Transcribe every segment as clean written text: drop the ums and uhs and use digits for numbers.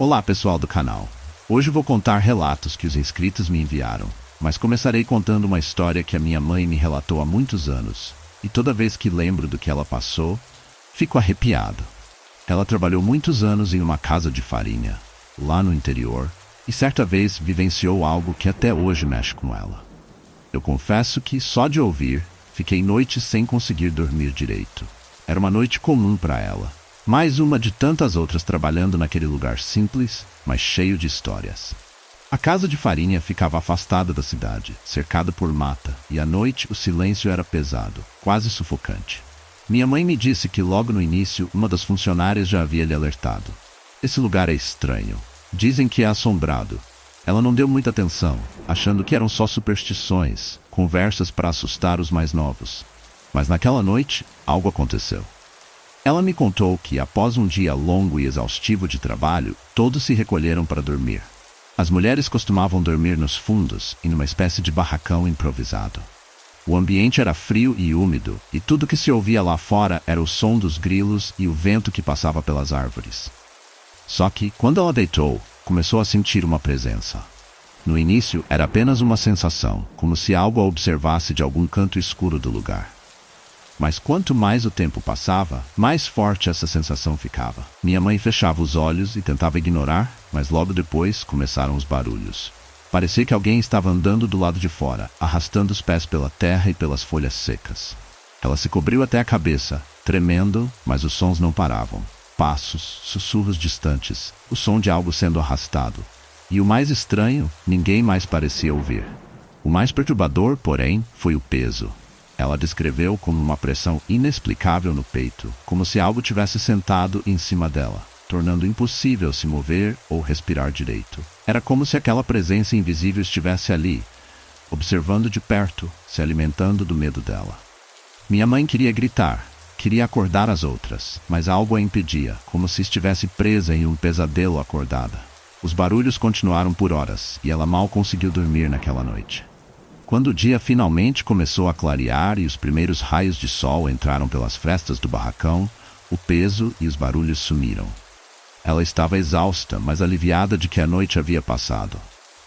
Olá pessoal do canal. Hoje vou contar relatos que os inscritos me enviaram, mas começarei contando uma história que a minha mãe me relatou há muitos anos, e toda vez que lembro do que ela passou, fico arrepiado. Ela trabalhou muitos anos em uma casa de farinha, lá no interior, e certa vez vivenciou algo que até hoje mexe com ela. Eu confesso que, só de ouvir, fiquei noites sem conseguir dormir direito. Era uma noite comum para ela. Mais uma de tantas outras trabalhando naquele lugar simples, mas cheio de histórias. A casa de farinha ficava afastada da cidade, cercada por mata, e à noite o silêncio era pesado, quase sufocante. Minha mãe me disse que logo no início uma das funcionárias já havia lhe alertado. Esse lugar é estranho. Dizem que é assombrado. Ela não deu muita atenção, achando que eram só superstições, conversas para assustar os mais novos. Mas naquela noite, algo aconteceu. Ela me contou que, após um dia longo e exaustivo de trabalho, todos se recolheram para dormir. As mulheres costumavam dormir nos fundos e numa espécie de barracão improvisado. O ambiente era frio e úmido, e tudo que se ouvia lá fora era o som dos grilos e o vento que passava pelas árvores. Só que, quando ela deitou, começou a sentir uma presença. No início, era apenas uma sensação, como se algo a observasse de algum canto escuro do lugar. Mas quanto mais o tempo passava, mais forte essa sensação ficava. Minha mãe fechava os olhos e tentava ignorar, mas logo depois começaram os barulhos. Parecia que alguém estava andando do lado de fora, arrastando os pés pela terra e pelas folhas secas. Ela se cobriu até a cabeça, tremendo, mas os sons não paravam. Passos, sussurros distantes, o som de algo sendo arrastado. E o mais estranho, ninguém mais parecia ouvir. O mais perturbador, porém, foi o peso. Ela descreveu como uma pressão inexplicável no peito, como se algo tivesse sentado em cima dela, tornando impossível se mover ou respirar direito. Era como se aquela presença invisível estivesse ali, observando de perto, se alimentando do medo dela. Minha mãe queria gritar, queria acordar as outras, mas algo a impedia, como se estivesse presa em um pesadelo acordada. Os barulhos continuaram por horas, e ela mal conseguiu dormir naquela noite. Quando o dia finalmente começou a clarear e os primeiros raios de sol entraram pelas frestas do barracão, o peso e os barulhos sumiram. Ela estava exausta, mas aliviada de que a noite havia passado.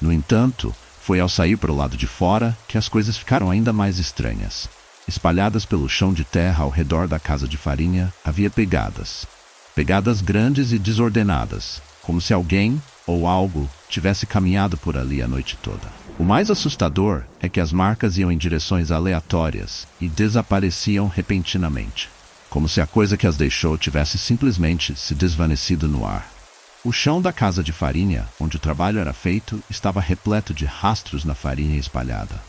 No entanto, foi ao sair para o lado de fora que as coisas ficaram ainda mais estranhas. Espalhadas pelo chão de terra ao redor da casa de farinha, havia pegadas. Pegadas grandes e desordenadas, como se alguém ou algo tivesse caminhado por ali a noite toda. O mais assustador é que as marcas iam em direções aleatórias e desapareciam repentinamente, como se a coisa que as deixou tivesse simplesmente se desvanecido no ar. O chão da casa de farinha, onde o trabalho era feito, estava repleto de rastros na farinha espalhada.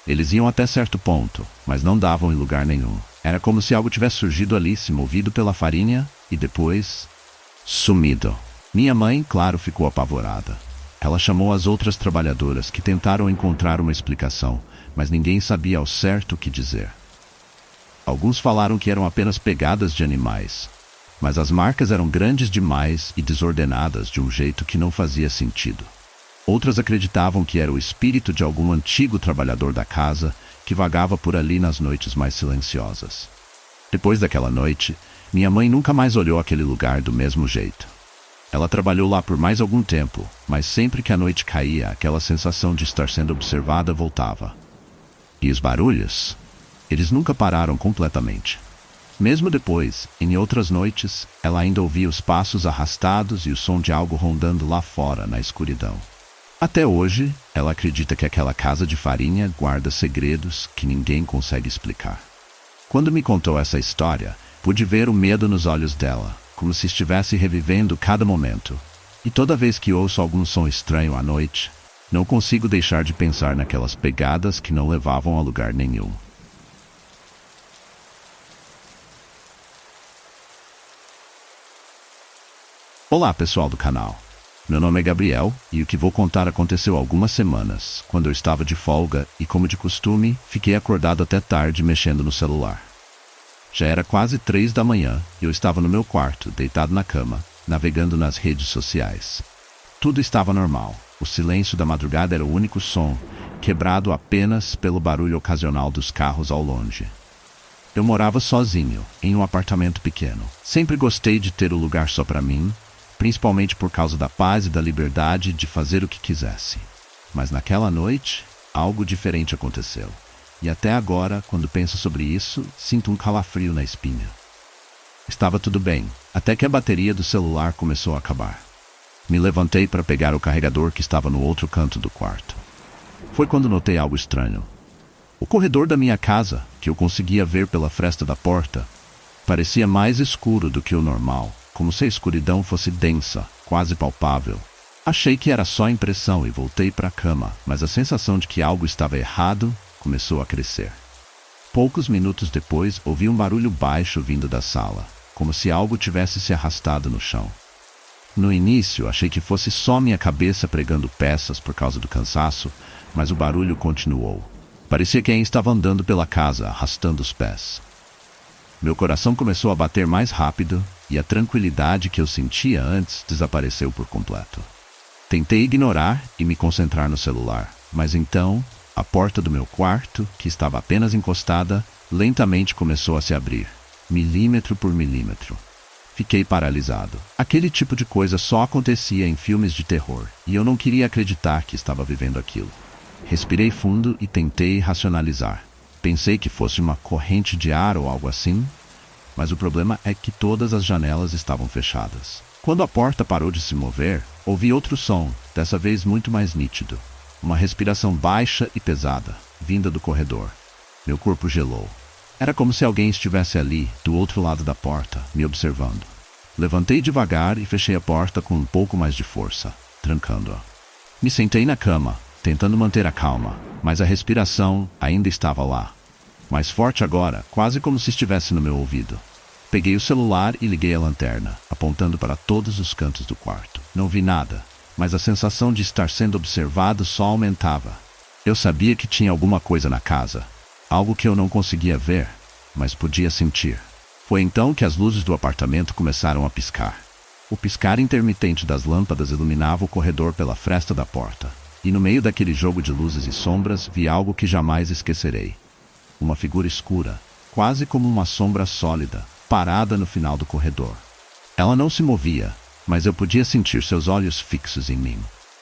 Eles iam até certo ponto, mas não davam em lugar nenhum. Era como se algo tivesse surgido ali, se movido pela farinha e depois sumido. Minha mãe, claro, ficou apavorada. Ela chamou as outras trabalhadoras que tentaram encontrar uma explicação, mas ninguém sabia ao certo o que dizer. Alguns falaram que eram apenas pegadas de animais, mas as marcas eram grandes demais e desordenadas de um jeito que não fazia sentido. Outras acreditavam que era o espírito de algum antigo trabalhador da casa que vagava por ali nas noites mais silenciosas. Depois daquela noite, minha mãe nunca mais olhou aquele lugar do mesmo jeito. Ela trabalhou lá por mais algum tempo, mas sempre que a noite caía, aquela sensação de estar sendo observada voltava. E os barulhos? Eles nunca pararam completamente. Mesmo depois, em outras noites, ela ainda ouvia os passos arrastados e o som de algo rondando lá fora, na escuridão. Até hoje, ela acredita que aquela casa de farinha guarda segredos que ninguém consegue explicar. Quando me contou essa história, pude ver o medo nos olhos dela, como se estivesse revivendo cada momento. E toda vez que ouço algum som estranho à noite, não consigo deixar de pensar naquelas pegadas que não levavam a lugar nenhum. Olá pessoal do canal, meu nome é Gabriel e o que vou contar aconteceu há algumas semanas, quando eu estava de folga e, como de costume, fiquei acordado até tarde mexendo no celular. Já era quase 3 da manhã e eu estava no meu quarto, deitado na cama, navegando nas redes sociais. Tudo estava normal. O silêncio da madrugada era o único som, quebrado apenas pelo barulho ocasional dos carros ao longe. Eu morava sozinho, em um apartamento pequeno. Sempre gostei de ter o lugar só para mim, principalmente por causa da paz e da liberdade de fazer o que quisesse. Mas naquela noite, algo diferente aconteceu. E até agora, quando penso sobre isso, sinto um calafrio na espinha. Estava tudo bem, até que a bateria do celular começou a acabar. Me levantei para pegar o carregador que estava no outro canto do quarto. Foi quando notei algo estranho. O corredor da minha casa, que eu conseguia ver pela fresta da porta, parecia mais escuro do que o normal, como se a escuridão fosse densa, quase palpável. Achei que era só impressão e voltei para a cama, mas a sensação de que algo estava errado começou a crescer. Poucos minutos depois, ouvi um barulho baixo vindo da sala, como se algo tivesse se arrastado no chão. No início, achei que fosse só minha cabeça pregando peças por causa do cansaço, mas o barulho continuou. Parecia que alguém estava andando pela casa, arrastando os pés. Meu coração começou a bater mais rápido e a tranquilidade que eu sentia antes desapareceu por completo. Tentei ignorar e me concentrar no celular, mas então a porta do meu quarto, que estava apenas encostada, lentamente começou a se abrir, milímetro por milímetro. Fiquei paralisado. Aquele tipo de coisa só acontecia em filmes de terror, e eu não queria acreditar que estava vivendo aquilo. Respirei fundo e tentei racionalizar. Pensei que fosse uma corrente de ar ou algo assim, mas o problema é que todas as janelas estavam fechadas. Quando a porta parou de se mover, ouvi outro som, dessa vez muito mais nítido. Uma respiração baixa e pesada, vinda do corredor. Meu corpo gelou. Era como se alguém estivesse ali, do outro lado da porta, me observando. Levantei devagar e fechei a porta com um pouco mais de força, trancando-a. Me sentei na cama, tentando manter a calma, mas a respiração ainda estava lá. Mais forte agora, quase como se estivesse no meu ouvido. Peguei o celular e liguei a lanterna, apontando para todos os cantos do quarto. Não vi nada, mas a sensação de estar sendo observado só aumentava. Eu sabia que tinha alguma coisa na casa, algo que eu não conseguia ver, mas podia sentir. Foi então que as luzes do apartamento começaram a piscar. O piscar intermitente das lâmpadas iluminava o corredor pela fresta da porta, e no meio daquele jogo de luzes e sombras vi algo que jamais esquecerei. Uma figura escura, quase como uma sombra sólida, parada no final do corredor. Ela não se movia, mas eu podia sentir seus olhos fixos em mim.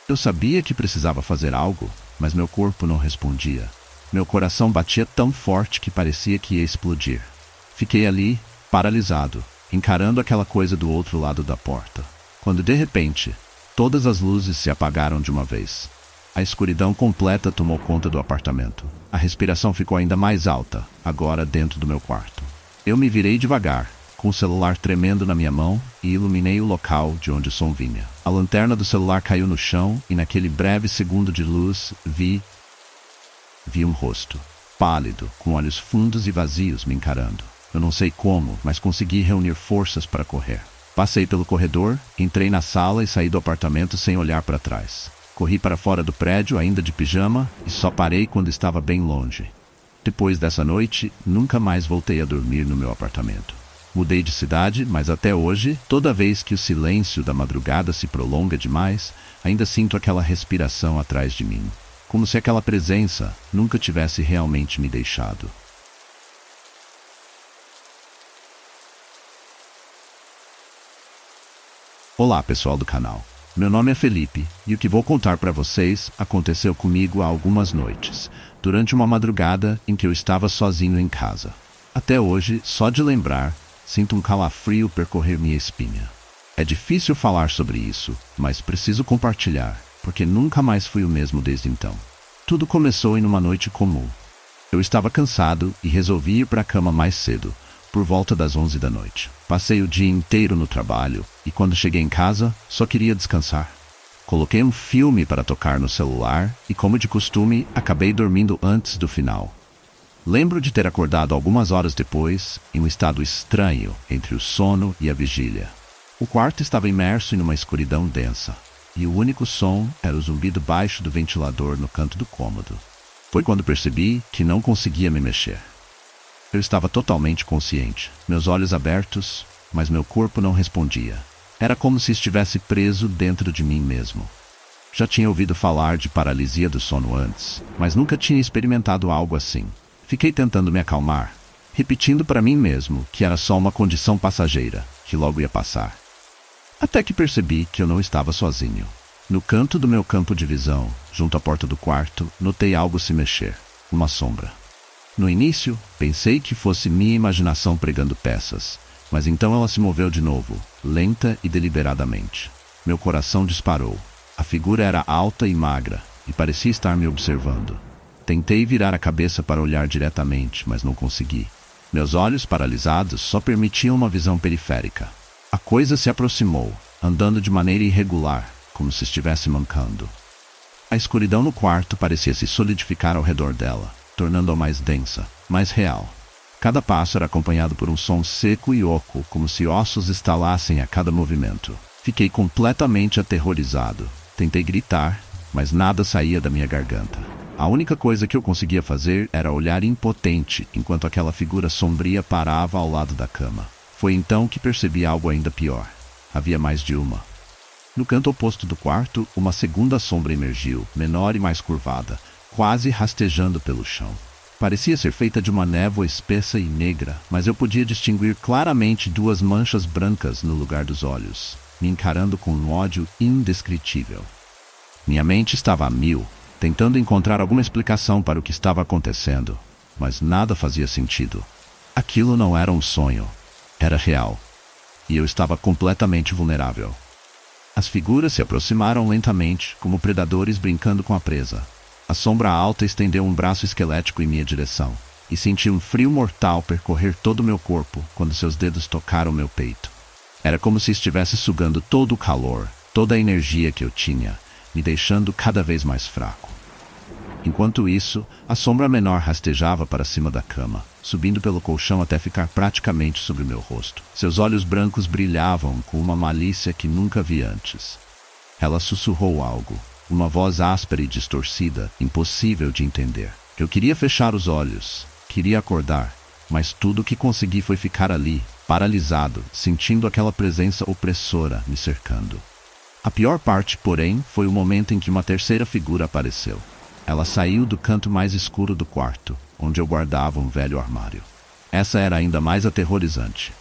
Eu sabia que precisava fazer algo, mas meu corpo não respondia. Meu coração batia tão forte que parecia que ia explodir. Fiquei ali, paralisado, encarando aquela coisa do outro lado da porta, quando de repente, todas as luzes se apagaram de uma vez. A escuridão completa tomou conta do apartamento. A respiração ficou ainda mais alta, agora dentro do meu quarto. Eu me virei devagar, com o celular tremendo na minha mão, e iluminei o local de onde o som vinha. A lanterna do celular caiu no chão e naquele breve segundo de luz vi um rosto, pálido, com olhos fundos e vazios me encarando. Eu não sei como, mas consegui reunir forças para correr. Passei pelo corredor, entrei na sala e saí do apartamento sem olhar para trás. Corri para fora do prédio, ainda de pijama, e só parei quando estava bem longe. Depois dessa noite, nunca mais voltei a dormir no meu apartamento. Mudei de cidade, mas até hoje, toda vez que o silêncio da madrugada se prolonga demais, ainda sinto aquela respiração atrás de mim. Como se aquela presença nunca tivesse realmente me deixado. Olá, pessoal do canal. Meu nome é Felipe, e o que vou contar para vocês aconteceu comigo há algumas noites, durante uma madrugada em que eu estava sozinho em casa. Até hoje, só de lembrar, sinto um calafrio percorrer minha espinha. É difícil falar sobre isso, mas preciso compartilhar, porque nunca mais fui o mesmo desde então. Tudo começou em uma noite comum. Eu estava cansado e resolvi ir para a cama mais cedo, por volta das 11 da noite. Passei o dia inteiro no trabalho e quando cheguei em casa, só queria descansar. Coloquei um filme para tocar no celular e, como de costume, acabei dormindo antes do final. Lembro de ter acordado algumas horas depois, em um estado estranho entre o sono e a vigília. O quarto estava imerso em uma escuridão densa, e o único som era o zumbido baixo do ventilador no canto do cômodo. Foi quando percebi que não conseguia me mexer. Eu estava totalmente consciente, meus olhos abertos, mas meu corpo não respondia. Era como se estivesse preso dentro de mim mesmo. Já tinha ouvido falar de paralisia do sono antes, mas nunca tinha experimentado algo assim. Fiquei tentando me acalmar, repetindo para mim mesmo que era só uma condição passageira, que logo ia passar. Até que percebi que eu não estava sozinho. No canto do meu campo de visão, junto à porta do quarto, notei algo se mexer. Uma sombra. No início, pensei que fosse minha imaginação pregando peças, mas então ela se moveu de novo, lenta e deliberadamente. Meu coração disparou. A figura era alta e magra, e parecia estar me observando. Tentei virar a cabeça para olhar diretamente, mas não consegui. Meus olhos paralisados só permitiam uma visão periférica. A coisa se aproximou, andando de maneira irregular, como se estivesse mancando. A escuridão no quarto parecia se solidificar ao redor dela, tornando-a mais densa, mais real. Cada passo era acompanhado por um som seco e oco, como se ossos estalassem a cada movimento. Fiquei completamente aterrorizado. Tentei gritar, mas nada saía da minha garganta. A única coisa que eu conseguia fazer era olhar impotente enquanto aquela figura sombria parava ao lado da cama. Foi então que percebi algo ainda pior. Havia mais de uma. No canto oposto do quarto, uma segunda sombra emergiu, menor e mais curvada, quase rastejando pelo chão. Parecia ser feita de uma névoa espessa e negra, mas eu podia distinguir claramente duas manchas brancas no lugar dos olhos, me encarando com um ódio indescritível. Minha mente estava a mil, tentando encontrar alguma explicação para o que estava acontecendo, mas nada fazia sentido. Aquilo não era um sonho, era real, e eu estava completamente vulnerável. As figuras se aproximaram lentamente, como predadores brincando com a presa. A sombra alta estendeu um braço esquelético em minha direção, e senti um frio mortal percorrer todo o meu corpo quando seus dedos tocaram meu peito. Era como se estivesse sugando todo o calor, toda a energia que eu tinha, me deixando cada vez mais fraco. Enquanto isso, a sombra menor rastejava para cima da cama, subindo pelo colchão até ficar praticamente sobre meu rosto. Seus olhos brancos brilhavam com uma malícia que nunca vi antes. Ela sussurrou algo, uma voz áspera e distorcida, impossível de entender. Eu queria fechar os olhos, queria acordar, mas tudo o que consegui foi ficar ali, paralisado, sentindo aquela presença opressora me cercando. A pior parte, porém, foi o momento em que uma terceira figura apareceu. Ela saiu do canto mais escuro do quarto, onde eu guardava um velho armário. Essa era ainda mais aterrorizante.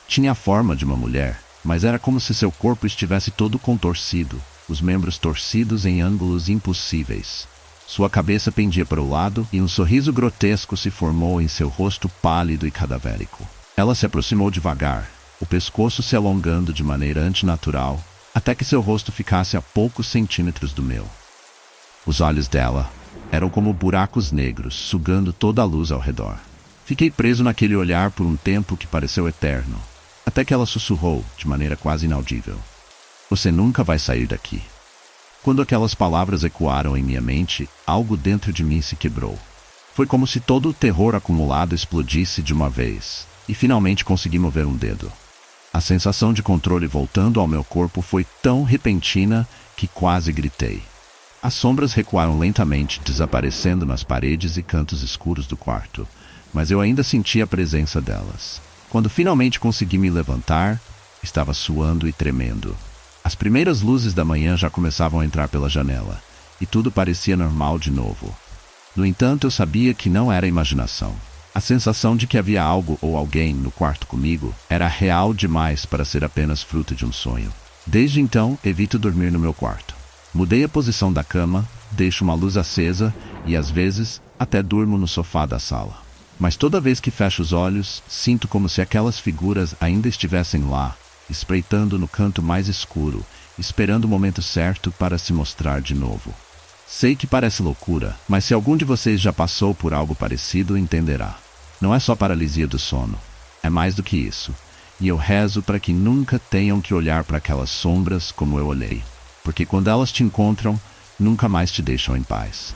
Tinha a forma de uma mulher, mas era como se seu corpo estivesse todo contorcido, os membros torcidos em ângulos impossíveis. Sua cabeça pendia para o lado e um sorriso grotesco se formou em seu rosto pálido e cadavérico. Ela se aproximou devagar, o pescoço se alongando de maneira antinatural, até que seu rosto ficasse a poucos centímetros do meu. Os olhos dela eram como buracos negros, sugando toda a luz ao redor. Fiquei preso naquele olhar por um tempo que pareceu eterno, até que ela sussurrou, de maneira quase inaudível: "Você nunca vai sair daqui." Quando aquelas palavras ecoaram em minha mente, algo dentro de mim se quebrou. Foi como se todo o terror acumulado explodisse de uma vez, e finalmente consegui mover um dedo. A sensação de controle voltando ao meu corpo foi tão repentina que quase gritei. As sombras recuaram lentamente, desaparecendo nas paredes e cantos escuros do quarto, mas eu ainda sentia a presença delas. Quando finalmente consegui me levantar, estava suando e tremendo. As primeiras luzes da manhã já começavam a entrar pela janela, e tudo parecia normal de novo. No entanto, eu sabia que não era imaginação. A sensação de que havia algo ou alguém no quarto comigo era real demais para ser apenas fruto de um sonho. Desde então, evito dormir no meu quarto. Mudei a posição da cama, deixo uma luz acesa e, às vezes, até durmo no sofá da sala. Mas toda vez que fecho os olhos, sinto como se aquelas figuras ainda estivessem lá, espreitando no canto mais escuro, esperando o momento certo para se mostrar de novo. Sei que parece loucura, mas se algum de vocês já passou por algo parecido, entenderá. Não é só paralisia do sono, é mais do que isso. E eu rezo para que nunca tenham que olhar para aquelas sombras como eu olhei, porque quando elas te encontram, nunca mais te deixam em paz.